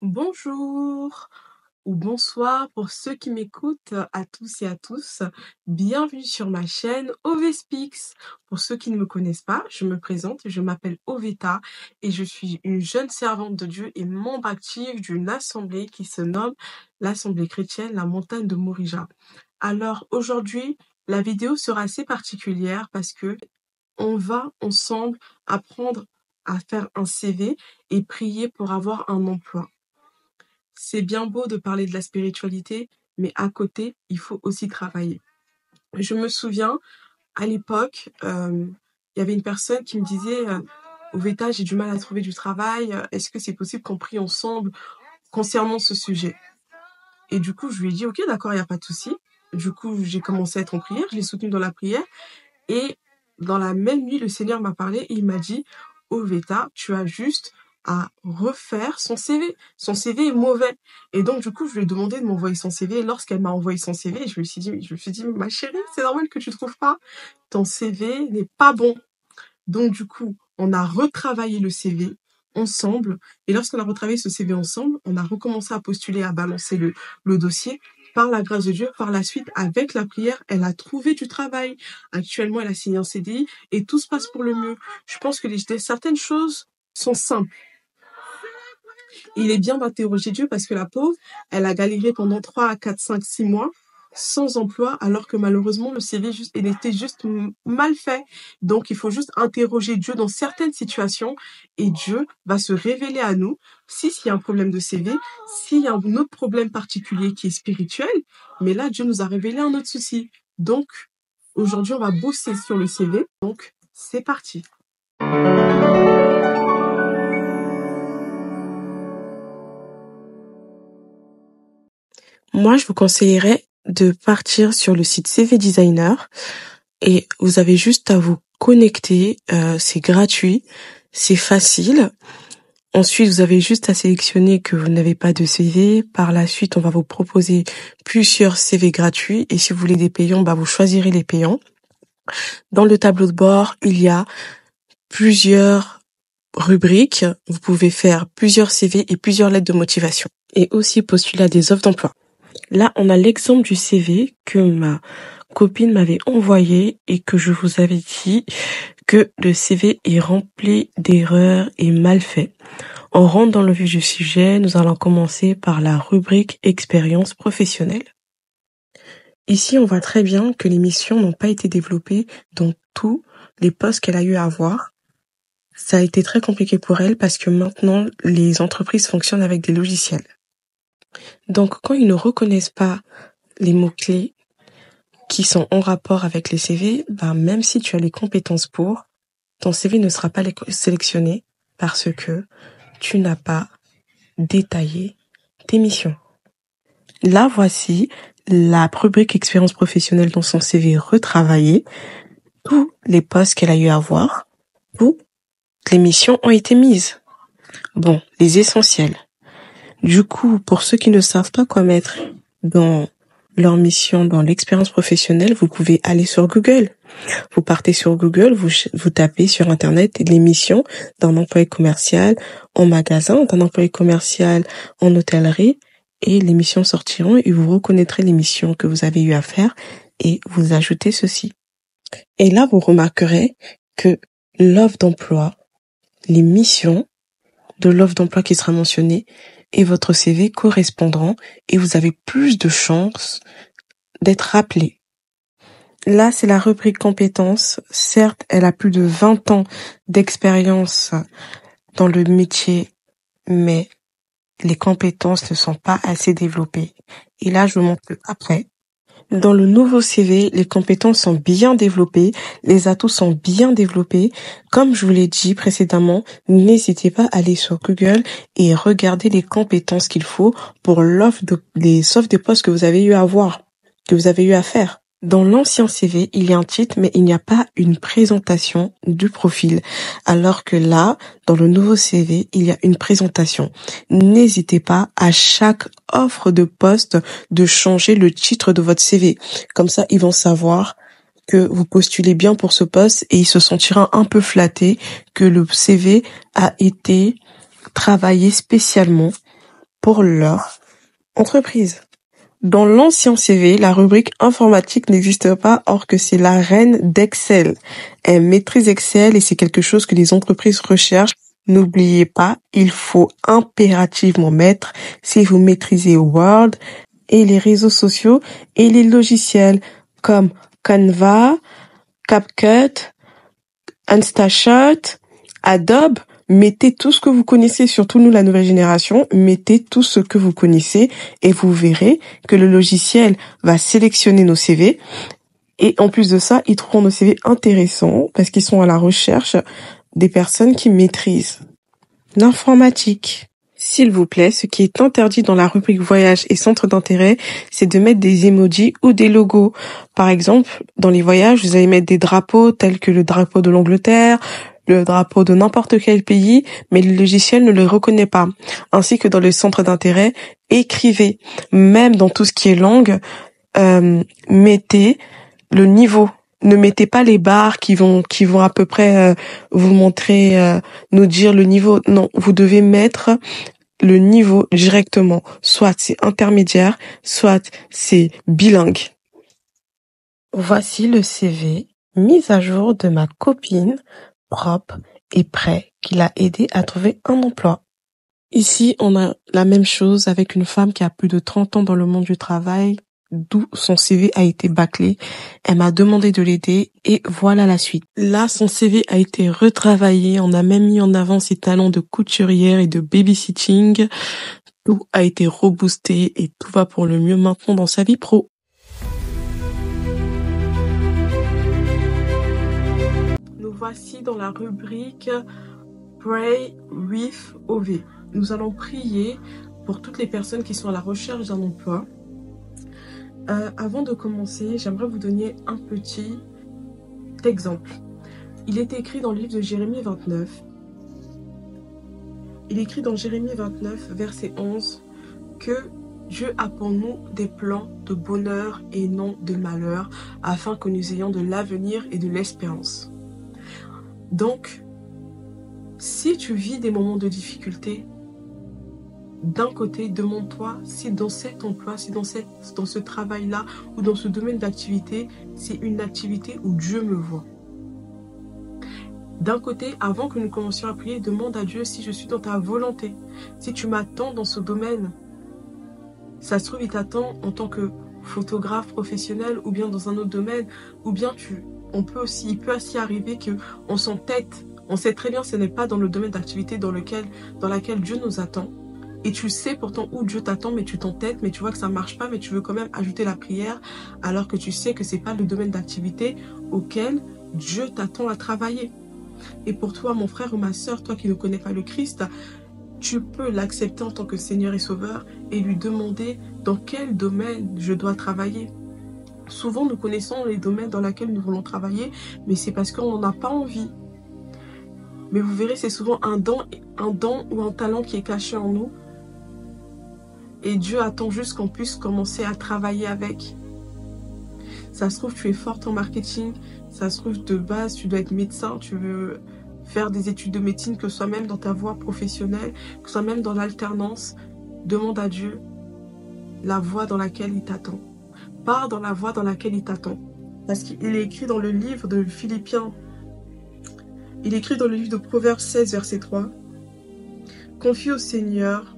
Bonjour ou bonsoir pour ceux qui m'écoutent, à tous et à tous. Bienvenue sur ma chaîne OVSpeaks. Pour ceux qui ne me connaissent pas, je me présente, je m'appelle Oveta et je suis une jeune servante de Dieu et membre active d'une assemblée qui se nomme l'Assemblée chrétienne La Montagne de Morija. Alors aujourd'hui, la vidéo sera assez particulière parce que on va ensemble apprendre à faire un CV et prier pour avoir un emploi. C'est bien beau de parler de la spiritualité, mais à côté, il faut aussi travailler. Je me souviens, à l'époque, il y avait une personne qui me disait Oveta, j'ai du mal à trouver du travail, est-ce que c'est possible qu'on prie ensemble concernant ce sujet? Et du coup, je lui ai dit ok, d'accord, il n'y a pas de souci. Du coup, j'ai commencé à être en prière, je l'ai soutenu dans la prière, et dans la même nuit, le Seigneur m'a parlé et il m'a dit Oveta, tu as juste à refaire son CV. Son CV est mauvais. Et donc, du coup, je lui ai demandé de m'envoyer son CV. Et lorsqu'elle m'a envoyé son CV, je me suis dit, ma chérie, c'est normal que tu trouves pas. Ton CV n'est pas bon. Donc, du coup, on a retravaillé le CV ensemble. Et lorsqu'on a retravaillé ce CV ensemble, on a recommencé à postuler, à balancer le dossier. Par la grâce de Dieu, par la suite, avec la prière, elle a trouvé du travail. Actuellement, elle a signé un CDI et tout se passe pour le mieux. Je pense que certaines choses sont simples. Il est bien d'interroger Dieu parce que la pauvre, elle a galéré pendant 3 à 4, 5, 6 mois sans emploi, alors que malheureusement, le CV, il était juste mal fait. Donc, il faut juste interroger Dieu dans certaines situations et Dieu va se révéler à nous s'il y a un problème de CV, s'il y a un autre problème particulier qui est spirituel. Mais là, Dieu nous a révélé un autre souci. Donc, aujourd'hui, on va bosser sur le CV. Donc, c'est parti. Moi, je vous conseillerais de partir sur le site CV Designer et vous avez juste à vous connecter. C'est gratuit, c'est facile. Ensuite, vous avez juste à sélectionner que vous n'avez pas de CV. Par la suite, on va vous proposer plusieurs CV gratuits et si vous voulez des payants, vous choisirez les payants. Dans le tableau de bord, il y a plusieurs rubriques. Vous pouvez faire plusieurs CV et plusieurs lettres de motivation et aussi postuler à des offres d'emploi. Là, on a l'exemple du CV que ma copine m'avait envoyé et que je vous avais dit que le CV est rempli d'erreurs et mal fait. On rentre dans le vif du sujet, nous allons commencer par la rubrique expérience professionnelle. Ici, on voit très bien que les missions n'ont pas été développées dans tous les postes qu'elle a eu à voir. Ça a été très compliqué pour elle parce que maintenant, les entreprises fonctionnent avec des logiciels. Donc, quand ils ne reconnaissent pas les mots-clés qui sont en rapport avec les CV, même si tu as les compétences pour, ton CV ne sera pas sélectionné parce que tu n'as pas détaillé tes missions. Là, voici la rubrique expérience professionnelle dans son CV retravaillé. Tous les postes qu'elle a eu à voir, toutes les missions ont été mises. Bon, les essentiels. Du coup, pour ceux qui ne savent pas quoi mettre dans leur mission, dans l'expérience professionnelle, vous pouvez aller sur Google. Vous partez sur Google, vous tapez sur Internet les missions d'un employé commercial en magasin, d'un employé commercial en hôtellerie, et les missions sortiront et vous reconnaîtrez les missions que vous avez eu à faire et vous ajoutez ceci. Et là, vous remarquerez que l'offre d'emploi, les missions de l'offre d'emploi qui sera mentionnée et votre CV correspondront et vous avez plus de chances d'être rappelé. Là, c'est la rubrique compétences. Certes, elle a plus de 20 ans d'expérience dans le métier, mais les compétences ne sont pas assez développées. Et là, je vous montre après. Dans le nouveau CV, les compétences sont bien développées, les atouts sont bien développés. Comme je vous l'ai dit précédemment, n'hésitez pas à aller sur Google et regarder les compétences qu'il faut pour les offres de postes que vous avez eu à voir, que vous avez eu à faire. Dans l'ancien CV, il y a un titre, mais il n'y a pas une présentation du profil. Alors que là, dans le nouveau CV, il y a une présentation. N'hésitez pas à chaque offre de poste de changer le titre de votre CV. Comme ça, ils vont savoir que vous postulez bien pour ce poste et ils se sentiront un peu flattés que le CV a été travaillé spécialement pour leur entreprise. Dans l'ancien CV, la rubrique informatique n'existe pas, or que c'est la reine d'Excel. Elle maîtrise Excel et c'est quelque chose que les entreprises recherchent. N'oubliez pas, il faut impérativement mettre si vous maîtrisez Word et les réseaux sociaux et les logiciels comme Canva, CapCut, InstaShot, Adobe. Mettez tout ce que vous connaissez, surtout nous, la nouvelle génération, mettez tout ce que vous connaissez et vous verrez que le logiciel va sélectionner nos CV. Et en plus de ça, ils trouveront nos CV intéressants parce qu'ils sont à la recherche des personnes qui maîtrisent l'informatique. S'il vous plaît, ce qui est interdit dans la rubrique voyage et centre d'intérêt, c'est de mettre des emojis ou des logos. Par exemple, dans les voyages, vous allez mettre des drapeaux tels que le drapeau de l'Angleterre, le drapeau de n'importe quel pays, mais le logiciel ne le reconnaît pas. Ainsi que dans le centre d'intérêt, écrivez. Même dans tout ce qui est langue, mettez le niveau. Ne mettez pas les barres qui vont à peu près vous montrer, nous dire le niveau. Non, vous devez mettre le niveau directement. Soit c'est intermédiaire, soit c'est bilingue. Voici le CV mis à jour de ma copine, propre et prêt, qui l'a aidé à trouver un emploi. Ici, on a la même chose avec une femme qui a plus de 30 ans dans le monde du travail, d'où son CV a été bâclé. Elle m'a demandé de l'aider et voilà la suite. Là, son CV a été retravaillé. On a même mis en avant ses talents de couturière et de babysitting. Tout a été reboosté et tout va pour le mieux maintenant dans sa vie pro. Nous voici dans la rubrique Pray with OV. Nous allons prier pour toutes les personnes qui sont à la recherche d'un emploi. Avant de commencer, j'aimerais vous donner un petit exemple. Il est écrit dans le livre de Jérémie 29. Il est écrit dans Jérémie 29, verset 11, que Dieu a pour nous des plans de bonheur et non de malheur, afin que nous ayons de l'avenir et de l'espérance. Donc, si tu vis des moments de difficulté, d'un côté, demande-toi si dans cet emploi, si dans ce travail-là ou dans ce domaine d'activité, c'est une activité où Dieu me voit. D'un côté, avant que nous commencions à prier, demande à Dieu si je suis dans ta volonté. Si tu m'attends dans ce domaine, ça se trouve, il t'attend en tant que photographe professionnel ou bien dans un autre domaine, ou bien il peut aussi arriver qu'on s'entête. On sait très bien que ce n'est pas dans le domaine d'activité dans laquelle Dieu nous attend. Et tu sais pourtant où Dieu t'attend, mais tu t'entêtes, mais tu vois que ça ne marche pas, mais tu veux quand même ajouter la prière, alors que tu sais que ce n'est pas le domaine d'activité auquel Dieu t'attend à travailler. Et pour toi, mon frère ou ma sœur, toi qui ne connais pas le Christ, tu peux l'accepter en tant que Seigneur et Sauveur et lui demander dans quel domaine je dois travailler. Souvent, nous connaissons les domaines dans lesquels nous voulons travailler, mais c'est parce qu'on n'en a pas envie. Mais vous verrez, c'est souvent un don ou un talent qui est caché en nous. Et Dieu attend juste qu'on puisse commencer à travailler avec. Ça se trouve, tu es forte en marketing. Ça se trouve, de base, tu dois être médecin. Tu veux faire des études de médecine, que ce soit même dans ta voie professionnelle, que ce soit même dans l'alternance. Demande à Dieu la voie dans laquelle il t'attend. Pars dans la voie dans laquelle il t'attend. Parce qu'il est écrit dans le livre de Philippiens. Il est écrit dans le livre de Proverbes 16, verset 3. Confie au Seigneur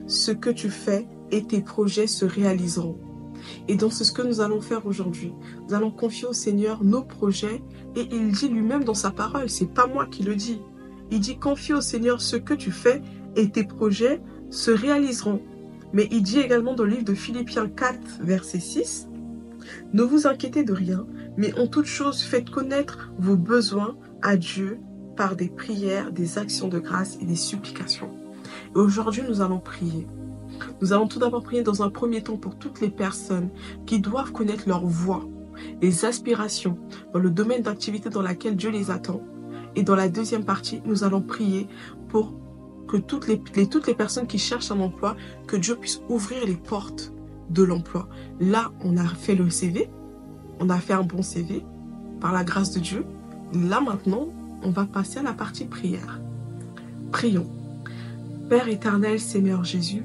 ce que tu fais et tes projets se réaliseront. Et donc c'est ce que nous allons faire aujourd'hui. Nous allons confier au Seigneur nos projets et il dit lui-même dans sa parole, c'est pas moi qui le dis. Il dit confie au Seigneur ce que tu fais et tes projets se réaliseront. Mais il dit également dans le livre de Philippiens 4, verset 6, ne vous inquiétez de rien, mais en toute chose faites connaître vos besoins à Dieu par des prières, des actions de grâce et des supplications. Et aujourd'hui, nous allons prier. Nous allons tout d'abord prier dans un premier temps pour toutes les personnes qui doivent connaître leur voie, les aspirations dans le domaine d'activité dans lequel Dieu les attend. Et dans la deuxième partie, nous allons prier pour que toutes les personnes qui cherchent un emploi, que Dieu puisse ouvrir les portes de l'emploi. Là, on a fait le CV, on a fait un bon CV par la grâce de Dieu. Là, maintenant, on va passer à la partie prière. Prions. Père éternel, Seigneur Jésus,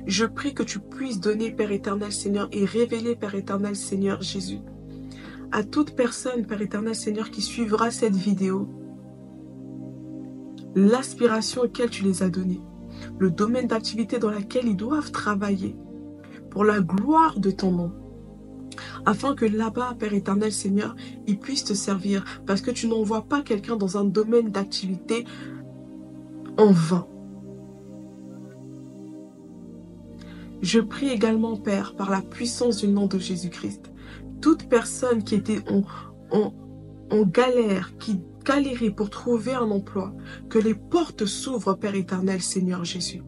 Je prie que tu puisses donner, Père éternel, Seigneur, et révéler, Père éternel, Seigneur Jésus, à toute personne, Père éternel, Seigneur, qui suivra cette vidéo, l'aspiration auquel tu les as donnée, le domaine d'activité dans lequel ils doivent travailler, pour la gloire de ton nom, afin que là-bas, Père éternel, Seigneur, ils puissent te servir, parce que tu n'envoies pas quelqu'un dans un domaine d'activité en vain. Je prie également, Père, par la puissance du nom de Jésus-Christ, toute personne qui était en galère, qui galérait pour trouver un emploi, que les portes s'ouvrent, Père éternel, Seigneur Jésus.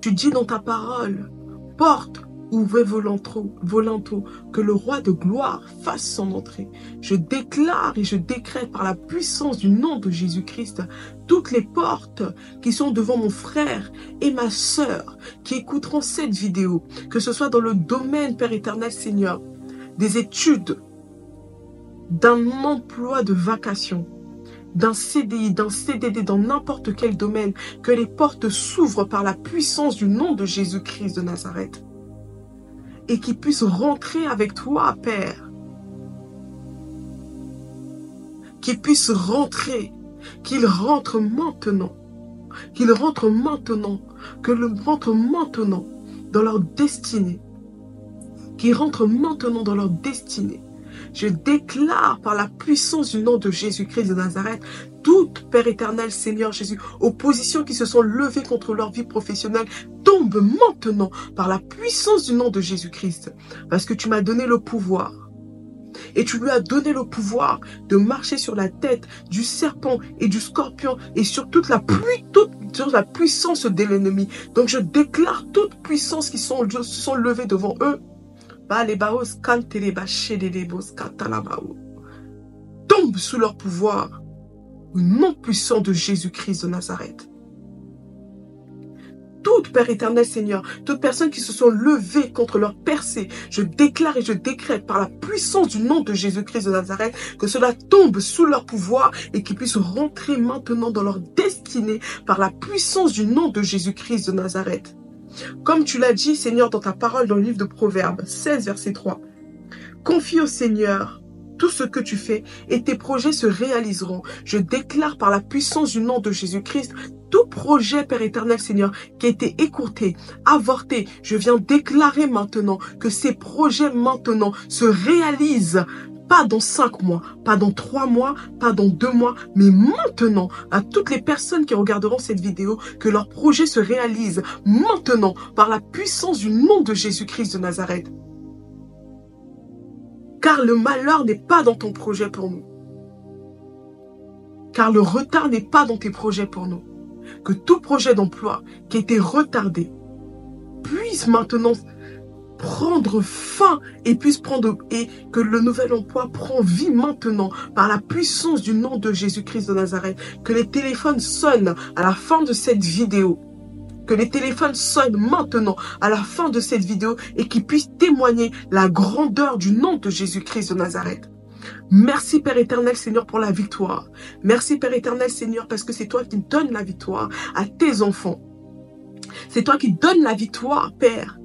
Tu dis dans ta parole, porte, ouvrez volonto, que le roi de gloire fasse son entrée. Je déclare et je décrète par la puissance du nom de Jésus-Christ toutes les portes qui sont devant mon frère et ma sœur qui écouteront cette vidéo, que ce soit dans le domaine, Père éternel, Seigneur, des études, d'un emploi de vacation, d'un CDI, d'un CDD, dans n'importe quel domaine, que les portes s'ouvrent par la puissance du nom de Jésus-Christ de Nazareth et qu'ils puissent rentrer avec toi, Père. Qu'ils puissent rentrer, qu'ils rentrent maintenant, que rentrent maintenant dans leur destinée, qu'ils rentrent maintenant dans leur destinée. Je déclare par la puissance du nom de Jésus-Christ de Nazareth, toute, Père éternel, Seigneur Jésus, oppositions qui se sont levées contre leur vie professionnelle, tombe maintenant par la puissance du nom de Jésus-Christ. Parce que tu m'as donné le pouvoir. Et tu lui as donné le pouvoir de marcher sur la tête du serpent et du scorpion et sur toute la puissance de l'ennemi. Donc je déclare toute puissance qui se sont levées devant eux. Tombe sous leur pouvoir au nom puissant de Jésus-Christ de Nazareth. Toute, Père éternel, Seigneur, toute personne qui se sont levées contre leur percée, je déclare et je décrète par la puissance du nom de Jésus-Christ de Nazareth que cela tombe sous leur pouvoir et qu'ils puissent rentrer maintenant dans leur destinée par la puissance du nom de Jésus-Christ de Nazareth. Comme tu l'as dit, Seigneur, dans ta parole dans le livre de Proverbes 16, verset 3. Confie au Seigneur tout ce que tu fais et tes projets se réaliseront. Je déclare par la puissance du nom de Jésus-Christ tout projet, Père éternel, Seigneur, qui a été écourté, avorté. Je viens déclarer maintenant que ces projets maintenant se réalisent. Pas dans 5 mois, pas dans 3 mois, pas dans 2 mois, mais maintenant, à toutes les personnes qui regarderont cette vidéo, que leur projet se réalise maintenant par la puissance du nom de Jésus-Christ de Nazareth. Car le malheur n'est pas dans ton projet pour nous. Car le retard n'est pas dans tes projets pour nous. Que tout projet d'emploi qui a été retardé puisse maintenant prendre fin et que le nouvel emploi prend vie maintenant par la puissance du nom de Jésus-Christ de Nazareth. Que les téléphones sonnent à la fin de cette vidéo. Que les téléphones sonnent maintenant à la fin de cette vidéo et qu'ils puissent témoigner la grandeur du nom de Jésus-Christ de Nazareth. Merci Père éternel Seigneur pour la victoire. Merci Père éternel Seigneur parce que c'est toi qui donnes la victoire à tes enfants. C'est toi qui donnes la victoire, Père,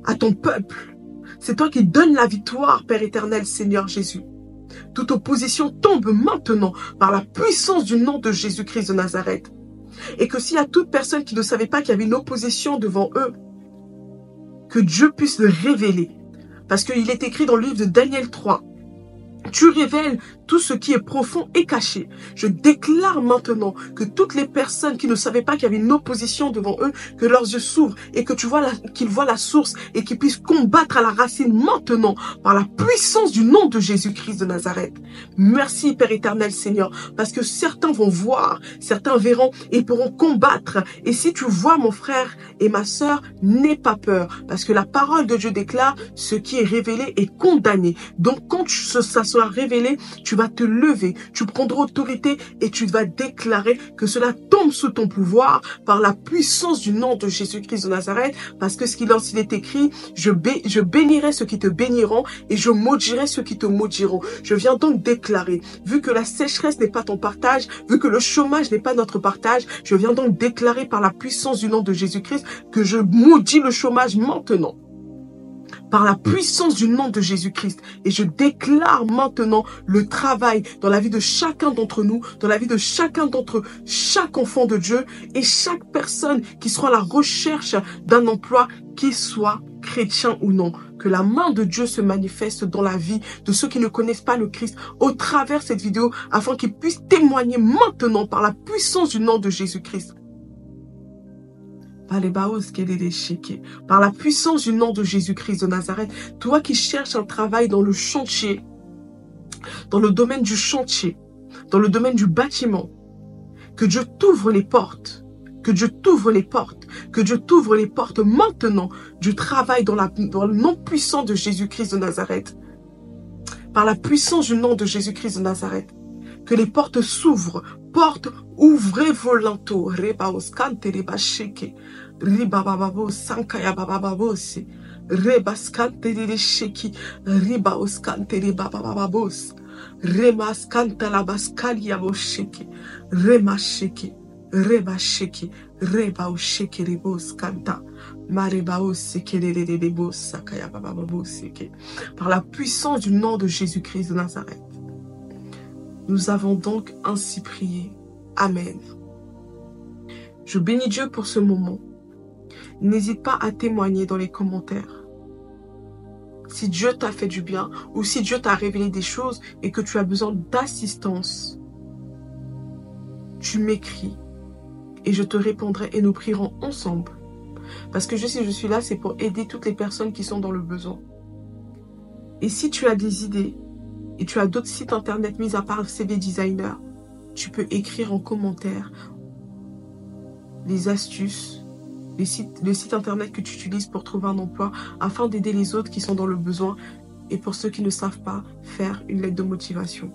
à ton peuple. C'est toi qui donnes la victoire, Père éternel, Seigneur Jésus. Toute opposition tombe maintenant par la puissance du nom de Jésus-Christ de Nazareth. Et que s'il y a toute personne qui ne savait pas qu'il y avait une opposition devant eux, que Dieu puisse le révéler. Parce qu'il est écrit dans le livre de Daniel 3, tu révèles tout ce qui est profond et caché. Je déclare maintenant que toutes les personnes qui ne savaient pas qu'il y avait une opposition devant eux, que leurs yeux s'ouvrent et que qu'ils voient la source et qu'ils puissent combattre à la racine maintenant par la puissance du nom de Jésus-Christ de Nazareth. Merci Père éternel Seigneur, parce que certains vont voir, certains verront et pourront combattre. Et si tu vois mon frère et ma sœur, n'aie pas peur, parce que la parole de Dieu déclare ce qui est révélé est condamné. Donc quand ça sera sera révélé, tu vas te lever, tu prendras autorité et tu vas déclarer que cela tombe sous ton pouvoir par la puissance du nom de Jésus-Christ de Nazareth, parce que ce qu'il est écrit, je bénirai ceux qui te béniront et je maudirai ceux qui te maudiront. Je viens donc déclarer, vu que la sécheresse n'est pas ton partage, vu que le chômage n'est pas notre partage, je viens donc déclarer par la puissance du nom de Jésus-Christ que je maudis le chômage maintenant. Par la puissance du nom de Jésus-Christ. Et je déclare maintenant le travail dans la vie de chacun d'entre nous, dans la vie de chaque enfant de Dieu et chaque personne qui sera à la recherche d'un emploi, qu'il soit chrétien ou non. Que la main de Dieu se manifeste dans la vie de ceux qui ne connaissent pas le Christ au travers de cette vidéo afin qu'ils puissent témoigner maintenant par la puissance du nom de Jésus-Christ. Par la puissance du nom de Jésus-Christ de Nazareth, toi qui cherches un travail dans le chantier, dans le domaine du chantier, dans le domaine du bâtiment, que Dieu t'ouvre les portes, que Dieu t'ouvre les portes, que Dieu t'ouvre les portes maintenant du travail dans le nom puissant de Jésus-Christ de Nazareth. Par la puissance du nom de Jésus-Christ de Nazareth, que les portes s'ouvrent, portes ouvrez volanto, rebaoskante rebasheke, ribababo sankaya babababos, rebaskante resheki, ribaoskante rebabababos, remaskanta la baskalia bosheke, remasheke, rebasheke, rebaosheke reboskanta. Par la puissance du nom de Jésus-Christ de Nazareth. Nous avons donc ainsi prié. Amen. Je bénis Dieu pour ce moment. N'hésite pas à témoigner dans les commentaires. Si Dieu t'a fait du bien ou si Dieu t'a révélé des choses et que tu as besoin d'assistance, tu m'écris et je te répondrai et nous prierons ensemble. Parce que si je suis là, c'est pour aider toutes les personnes qui sont dans le besoin. Et si tu as des idées et tu as d'autres sites internet mis à part CV Designer, tu peux écrire en commentaire les astuces, le site internet que tu utilises pour trouver un emploi afin d'aider les autres qui sont dans le besoin et pour ceux qui ne savent pas faire une lettre de motivation.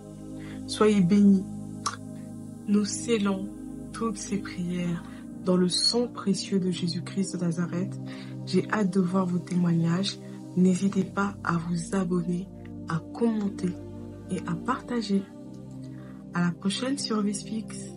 Soyez bénis. Nous scellons toutes ces prières dans le sang précieux de Jésus-Christ de Nazareth. J'ai hâte de voir vos témoignages. N'hésitez pas à vous abonner, à commenter et à partager. À la prochaine sur VSpeaks.